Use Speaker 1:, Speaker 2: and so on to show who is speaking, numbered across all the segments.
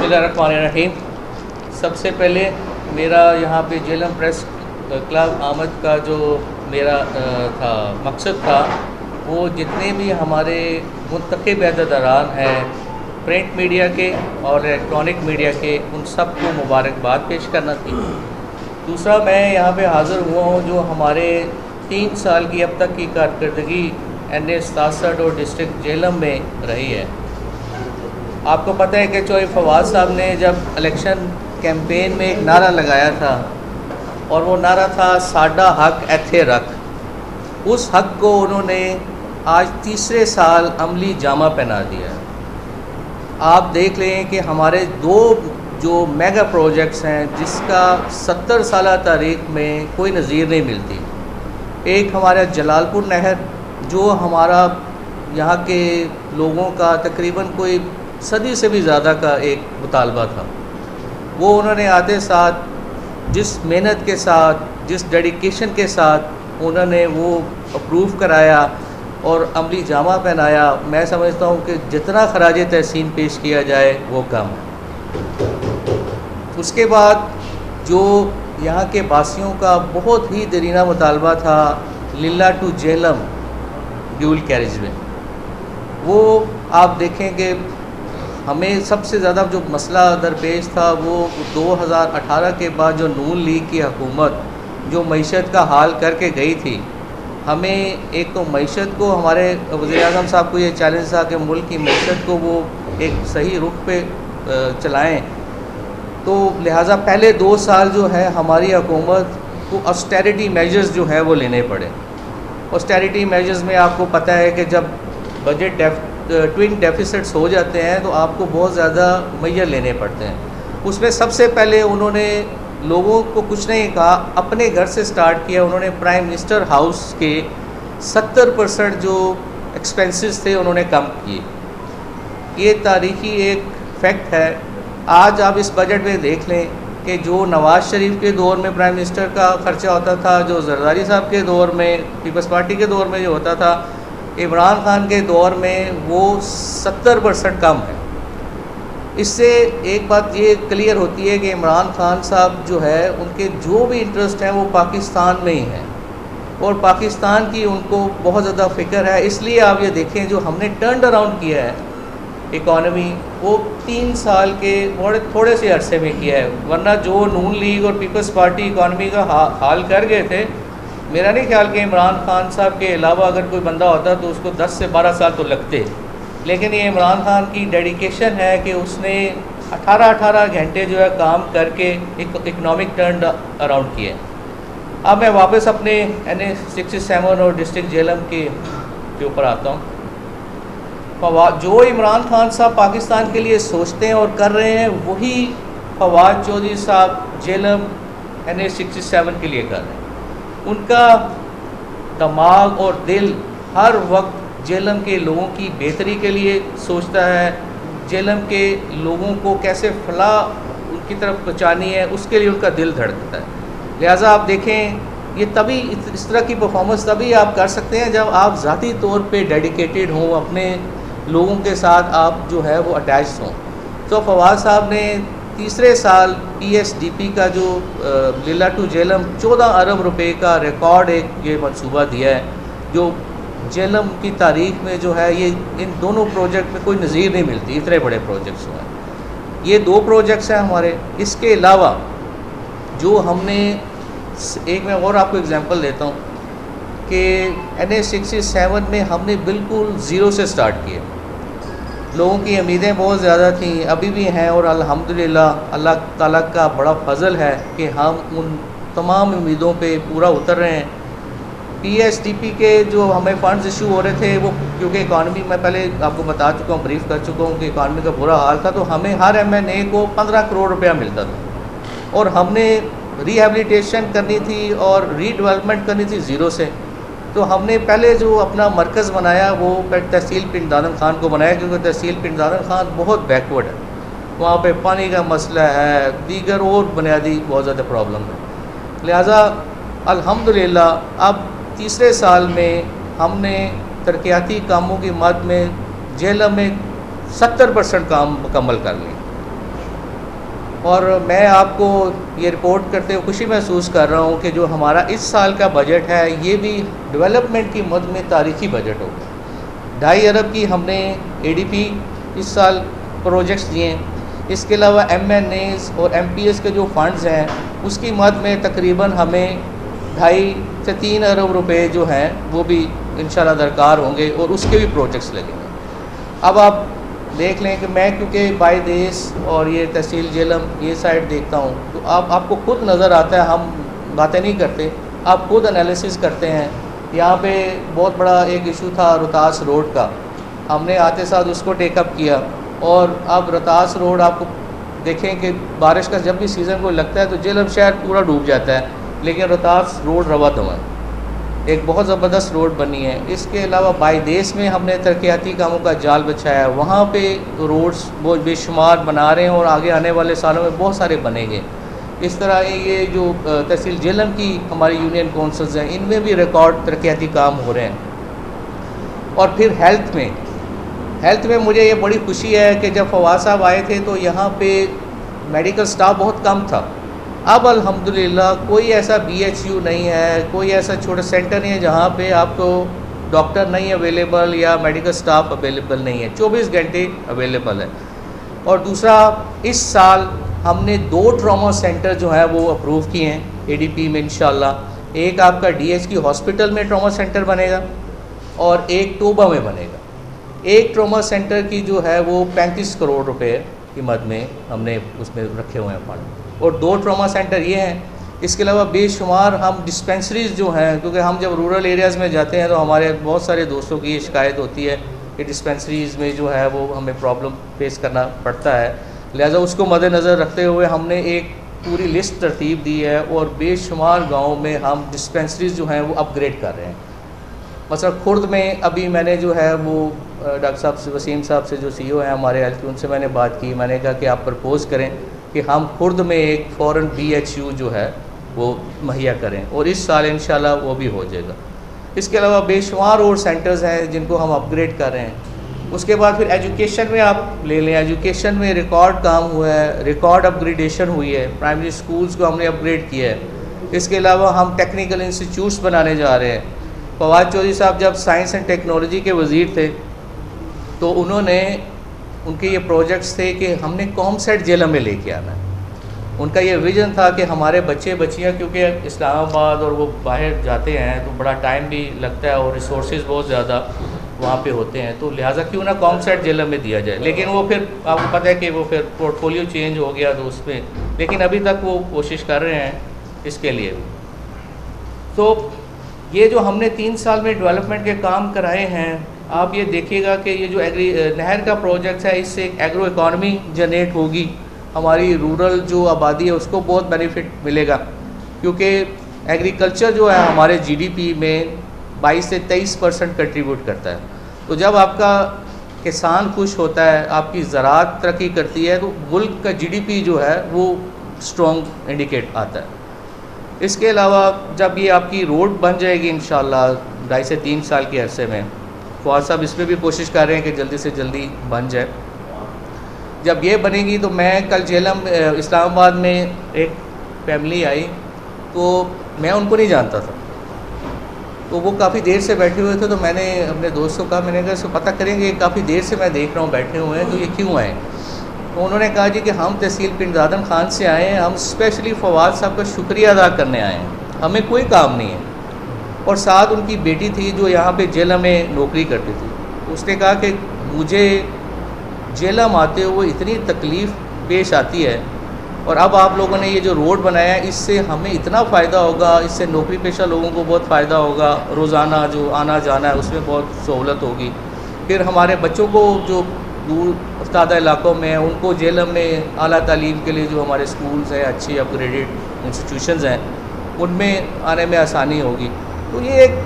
Speaker 1: बिस्मिल्लाहिर्रहमानिर्रहीम। सबसे पहले मेरा यहाँ पे जेलम प्रेस क्लब आमद का जो मेरा था मकसद था, वो जितने भी हमारे मुंतखब अहदेदारान हैं प्रिंट मीडिया के और इलेक्ट्रॉनिक मीडिया के, उन सब को मुबारकबाद पेश करना थी। दूसरा, मैं यहाँ पे हाज़िर हुआ हूँ जो हमारे 3 साल की अब तक की कारकर्दगी NA 67 और डिस्ट्रिक्ट जेलम में रही है। आपको पता है कि चौधरी फवाद साहब ने जब इलेक्शन कैंपेन में एक नारा लगाया था, और वो नारा था साडा हक एथे रख। उस हक को उन्होंने आज तीसरे साल अमली जामा पहना दिया। आप देख लें कि हमारे 2 जो मेगा प्रोजेक्ट्स हैं जिसका 70 साल तारीख में कोई नज़ीर नहीं मिलती। एक हमारा जलालपुर नहर, जो हमारा यहाँ के लोगों का तकरीबन कोई सदी से भी ज़्यादा का एक मुतालबा था, वो उन्होंने आते साथ जिस मेहनत के साथ, जिस डेडिकेशन के साथ उन्होंने वो अप्रूव कराया और अमली जामा पहनाया, मैं समझता हूँ कि जितना खराज तहसीन पेश किया जाए वो कम है। उसके बाद जो यहाँ के वासियों का बहुत ही दरीना मुतालबा था लिल्ला टू जेलम ड्यूल कैरेज में, वो आप देखें कि हमें सबसे ज़्यादा जो मसला दरपेश था वो 2018 के बाद जो नून लीग की हुकूमत जो मईशत का हाल करके गई थी। हमें एक तो मईशत को, हमारे वज़ीर-ए-आज़म साहब को ये चैलेंज था कि मुल्क की मईशत को वो एक सही रुख पे चलाएं। तो लिहाजा पहले 2 साल जो है हमारी हुकूमत को ऑस्टेरिटी मेजर्स जो है वो लेने पड़े। ऑस्टेरिटी मेजर्स में आपको पता है कि जब बजट ट्विन डेफिसिट्स हो जाते हैं तो आपको बहुत ज़्यादा मेजर लेने पड़ते हैं। उसमें सबसे पहले उन्होंने लोगों को कुछ नहीं कहा, अपने घर से स्टार्ट किया। उन्होंने प्राइम मिनिस्टर हाउस के 70% जो एक्सपेंसेस थे उन्होंने कम किए। ये तारीख़ी एक फैक्ट है। आज आप इस बजट में देख लें कि जो नवाज़ शरीफ के दौर में प्राइम मिनिस्टर का ख़र्चा होता था, जो जरदारी साहब के दौर में, पीपल्स पार्टी के दौर में जो होता था, इमरान खान के दौर में वो 70% कम है। इससे एक बात ये क्लियर होती है कि इमरान खान साहब जो है उनके जो भी इंटरेस्ट हैं वो पाकिस्तान में ही हैं, और पाकिस्तान की उनको बहुत ज़्यादा फ़िक्र है। इसलिए आप ये देखें जो हमने टर्न अराउंड किया है इकॉनमी, वो 3 साल के थोड़े से अरसे में किया है। वरना जो नून लीग और पीपल्स पार्टी इकॉनमी का हाल कर गए थे, मेरा नहीं ख्याल कि इमरान खान साहब के अलावा अगर कोई बंदा होता तो उसको 10 से 12 साल तो लगते। लेकिन ये इमरान खान की डेडिकेशन है कि उसने 18 घंटे जो है काम करके इकनॉमिक टर्न अराउंड किए। अब मैं वापस अपने NA 67 और डिस्ट्रिक्ट जेलम के ऊपर आता हूँ। जो इमरान खान साहब पाकिस्तान के लिए सोचते हैं और कर रहे हैं, वही फवाद चौधरी साहब जेलम NA 67 के लिए कर रहे हैं। उनका दिमाग और दिल हर वक्त जेलम के लोगों की बेहतरी के लिए सोचता है। जेलम के लोगों को कैसे फलाह उनकी तरफ पहुँचानी है, उसके लिए उनका दिल धड़कता है। लिहाजा आप देखें, ये तभी इस तरह की परफॉर्मेंस तभी आप कर सकते हैं जब आप ज़ाती तौर पे डेडिकेटेड हों, अपने लोगों के साथ आप जो है वो अटैच हों। तो फवाद साहब ने तीसरे साल PSDP का जो लिल्ला टू जेलम 14 अरब रुपए का रिकॉर्ड एक ये मंसूबा दिया है, जो जेलम की तारीख में जो है ये इन दोनों प्रोजेक्ट में कोई नज़ीर नहीं मिलती, इतने बड़े प्रोजेक्ट्स हुए हैं। ये 2 प्रोजेक्ट्स हैं हमारे। इसके अलावा जो हमने एक, मैं और आपको एग्जांपल देता हूँ कि NA 67 में हमने बिल्कुल ज़ीरो से स्टार्ट किया। लोगों की उम्मीदें बहुत ज़्यादा थीं, अभी भी हैं, और अल्हम्दुलिल्लाह अल्लाह ताला का बड़ा फजल है कि हम उन तमाम उम्मीदों पे पूरा उतर रहे हैं। PSDP के जो हमें फ़ंड्स इशू हो रहे थे, वो क्योंकि इकॉनमी, मैं पहले आपको बता चुका हूँ, ब्रीफ कर चुका हूँ कि इकॉनमी का बुरा हाल था, तो हमें हर MNA को 15 करोड़ रुपया मिलता था, और हमने रिहेबिलिटेशन करनी थी और रीडेवलपमेंट करनी थी ज़ीरो से। तो हमने पहले जो अपना मरकज़ बनाया वो तहसील पिंड दादन खान को बनाया, क्योंकि तहसील पिंड दादन खान बहुत बैकवर्ड है। वहाँ पे पानी का मसला है, दीगर और बुनियादी बहुत ज़्यादा प्रॉब्लम है। लिहाजा अल्हम्दुलिल्लाह अब तीसरे साल में हमने तरक्याती कामों की मद में जेलम में 70% काम मुकम्मल कर लिए। और मैं आपको ये रिपोर्ट करते हुए खुशी महसूस कर रहा हूँ कि जो हमारा इस साल का बजट है ये भी डेवलपमेंट की मद में तारीख़ी बजट होगा। 2.5 अरब की हमने ADP इस साल प्रोजेक्ट्स दिए हैं। इसके अलावा MNAs और MPS के जो फंड्स हैं उसकी मद में तकरीबन हमें 2.5 से 3 अरब रुपए जो हैं वो भी इंशाल्लाह दरकार होंगे और उसके भी प्रोजेक्ट्स लगेंगे। अब आप देख लें कि मैं क्योंकि बाय देश और ये तहसील जेलम ये साइड देखता हूँ तो आपको खुद नज़र आता है, हम बातें नहीं करते, आप खुद एनालिसिस करते हैं। यहाँ पे बहुत बड़ा एक इशू था रोहतास रोड का, हमने आते साथ उसको टेकअप किया और अब रोहतास रोड आपको देखें कि बारिश का जब भी सीज़न को लगता है तो जेलम शहर पूरा डूब जाता है, लेकिन रोहतास रोड रवा दवा एक बहुत ज़बरदस्त रोड बनी है। इसके अलावा बाई देश में हमने तरक्याती कामों का जाल बिछाया है, वहाँ पे रोड्स बहुत बेशुमार बना रहे हैं और आगे आने वाले सालों में बहुत सारे बनेंगे। इस तरह ये जो तहसील जेलम की हमारी यूनियन काउंसिल्स हैं इनमें भी रिकॉर्ड तरक्याती काम हो रहे हैं। और फिर हेल्थ में मुझे ये बड़ी खुशी है कि जब फवाद साहब आए थे तो यहाँ पे मेडिकल स्टाफ बहुत कम था। अब अल्हम्दुलिल्लाह कोई ऐसा BHU नहीं है, कोई ऐसा छोटा सेंटर नहीं है जहाँ पे आपको डॉक्टर नहीं अवेलेबल या मेडिकल स्टाफ अवेलेबल नहीं है, 24 घंटे अवेलेबल है। और दूसरा, इस साल हमने 2 ट्रॉमा सेंटर जो है वो अप्रूव किए हैं ADP में इंशाल्लाह। एक आपका DHQ हॉस्पिटल में ट्रॉमा सेंटर बनेगा और एक टोबा में बनेगा। एक ट्रॉमा सेंटर की जो है वो 35 करोड़ रुपए की मद में हमने उसमें रखे हुए हैं फंड, और 2 ट्रॉमा सेंटर ये हैं। इसके अलावा बेशुमार हम डिस्पेंसरीज़ जो हैं, क्योंकि हम जब रूरल एरियाज़ में जाते हैं तो हमारे बहुत सारे दोस्तों की ये शिकायत होती है कि डिस्पेंसरीज़ में जो है वो हमें प्रॉब्लम फेस करना पड़ता है, लिहाजा उसको मद्देनज़र रखते हुए हमने एक पूरी लिस्ट तरतीब दी है और बेशुमार गाँव में हम डिस्पेंसरीज़ जो हैं वो अपग्रेड कर रहे हैं। मसलन खुर्द में अभी मैंने जो है वो डॉक्टर साहब से, वसीम साहब से जो CEO हैं हमारे हेल्थ की, उनसे मैंने बात की। मैंने कहा कि आप प्रपोज़ करें कि हम खुर्द में एक फ़ौरन BHU जो है वो मुहैया करें, और इस साल इंशाल्लाह वो भी हो जाएगा। इसके अलावा बेशुमार और सेंटर्स हैं जिनको हम अपग्रेड कर रहे हैं। उसके बाद फिर एजुकेशन में आप ले लें, एजुकेशन में रिकॉर्ड काम हुआ है, रिकॉर्ड अपग्रेडेशन हुई है, प्राइमरी स्कूल्स को हमने अपग्रेड किया है। इसके अलावा हम टेक्निकल इंस्टीट्यूट्स बनाने जा रहे हैं। फवाद चौधरी साहब जब साइंस एंड टेक्नोलॉजी के वज़ीर थे तो उन्होंने, उनके ये प्रोजेक्ट्स थे कि हमने कॉमसेट जेलम में लेके आना है। उनका ये विज़न था कि हमारे बच्चे बच्चियाँ, क्योंकि इस्लामाबाद और वो बाहर जाते हैं तो बड़ा टाइम भी लगता है और रिसोर्सेज बहुत ज़्यादा वहाँ पे होते हैं, तो लिहाजा क्यों ना कॉमसेट जेलम में दिया जाए। लेकिन वो फिर आपको पता है कि वो फिर पोर्टफोलियो चेंज हो गया तो उसमें, लेकिन अभी तक वो कोशिश कर रहे हैं इसके लिए भी। तो ये जो हमने 3 साल में डेवलपमेंट के काम कराए हैं, आप ये देखिएगा कि ये जो नहर का प्रोजेक्ट है इससे एक एग्रो इकॉनमी जनरेट होगी, हमारी रूरल जो आबादी है उसको बहुत बेनिफिट मिलेगा, क्योंकि एग्रीकल्चर जो है हमारे GDP में 22 से 23% कंट्रीब्यूट करता है। तो जब आपका किसान खुश होता है, आपकी ज़राअत तरक्की करती है, तो मुल्क का GDP जो है वो स्ट्रॉन्ग इंडिकेट आता है। इसके अलावा जब ये आपकी रोड बन जाएगी इंशाल्लाह 2.5 से 3 साल के अरसे में, फवाद साहब इसमें भी कोशिश कर रहे हैं कि जल्दी से जल्दी बन जाए। जब ये बनेगी तो मैं कल जेलम इस्लामाबाद में एक फैमिली आई तो मैं उनको नहीं जानता था, तो वो काफ़ी देर से बैठे हुए थे। तो मैंने अपने दोस्त को कहा, मैंने कहा इसको पता करेंगे, काफ़ी देर से मैं देख रहा हूँ बैठे हुए हैं, तो ये क्यों आए। तो उन्होंने कहा जी कि हम तहसील पिंडदादन खान से आए हैं, हम स्पेशली फवाद साहब का शुक्रिया अदा करने आए हैं, हमें कोई काम नहीं है। और साथ उनकी बेटी थी जो यहाँ पे जेलम में नौकरी करती थी। उसने कहा कि मुझे जेलम आते हुए इतनी तकलीफ़ पेश आती है, और अब आप लोगों ने ये जो रोड बनाया है इससे हमें इतना फ़ायदा होगा, इससे नौकरी पेशा लोगों को बहुत फ़ायदा होगा, रोज़ाना जो आना जाना है उसमें बहुत सहूलत होगी। फिर हमारे बच्चों को जो दूर अफ्तादा इलाकों में उनको जेलम में आला तालीम के लिए जो हमारे स्कूल्स हैं, अच्छी अपग्रेडेड इंस्टीट्यूशंस हैं, उनमें आने में आसानी होगी। तो ये एक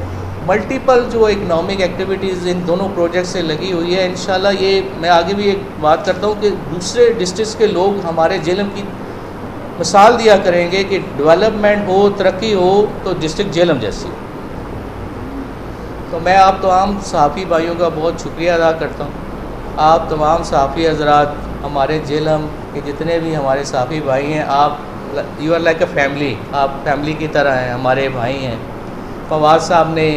Speaker 1: मल्टीपल जो इकनॉमिक एक्टिविटीज़ इन दोनों प्रोजेक्ट से लगी हुई है। इंशाल्लाह ये मैं आगे भी एक बात करता हूँ कि दूसरे डिस्ट्रिक्ट्स के लोग हमारे जेलम की मिसाल दिया करेंगे कि डेवलपमेंट हो, तरक्की हो तो डिस्ट्रिक्ट जेलम जैसी। तो मैं आप तमाम सहाफ़ी भाइयों का बहुत शुक्रिया अदा करता हूँ। आप तमाम सहाफ़ी हज़रात हमारे जेलम के जितने भी हमारे साफ़ी भाई हैं, आप you are like a family, आप फैमिली की तरह हैं, हमारे भाई हैं। फवाद साहब ने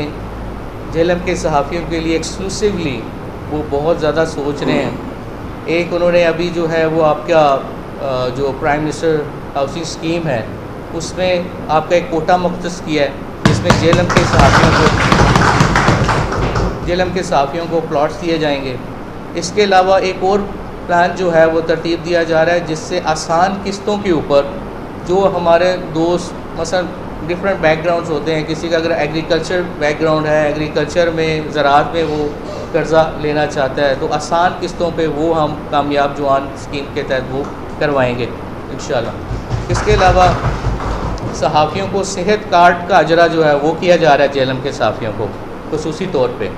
Speaker 1: जेलम के सहाफ़ियों के लिए एक्सक्लूसिवली वो बहुत ज़्यादा सोच रहे हैं। एक उन्होंने अभी जो है वो आपका जो प्राइम मिनिस्टर हाउसिंग स्कीम है उसमें आपका एक कोटा मुख्तस किया है, जिसमें जेलम के सहाफ़ियों को प्लॉट्स दिए जाएंगे। इसके अलावा एक और प्लान जो है वो तरतीब दिया जा रहा है, जिससे आसान किस्तों के ऊपर जो हमारे दोस्त मसलन डिफरेंट बैकग्राउंड्स होते हैं, किसी का अगर एग्रीकल्चर बैकग्राउंड है, एग्रीकल्चर में ज़राअत में वो कर्ज़ा लेना चाहता है, तो आसान किस्तों पे वो हम कामयाब जवान स्कीम के तहत वो करवाएंगे इंशाल्लाह। इसके अलावा सहाफ़ियों को सेहत कार्ड का अजरा जो है वो किया जा रहा है जेलम के सहाफ़ियों को खुसूसी तौर पे,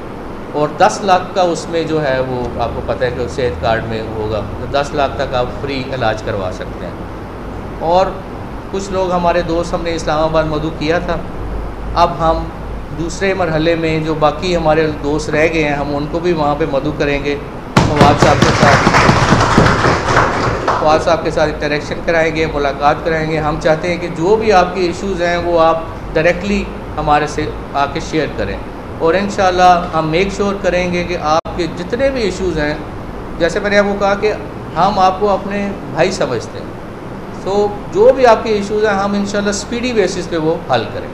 Speaker 1: और 10 लाख का उसमें जो है वो आपको पता है कि सेहत कार्ड में होगा, तो 10 लाख तक आप फ्री इलाज करवा सकते हैं। और कुछ लोग हमारे दोस्त हमने इस्लामाबाद मधु किया था, अब हम दूसरे मरहले में जो बाकी हमारे दोस्त रह गए हैं हम उनको भी वहाँ पे मधु करेंगे। फवाद साहब के साथ इंटरेक्शन कराएंगे, मुलाकात कराएंगे। हम चाहते हैं कि जो भी आपके इश्यूज़ हैं वो आप डायरेक्टली हमारे से आके शेयर करें, और इंशाल्लाह हम मेक श्योर करेंगे कि आपके जितने भी इश्यूज़ हैं, जैसे मैंने आपको कहा कि हम आपको अपने भाई समझते हैं, तो जो भी आपके इश्यूज़ हैं हम इंशाल्लाह स्पीडी बेसिस पे वो हल करें।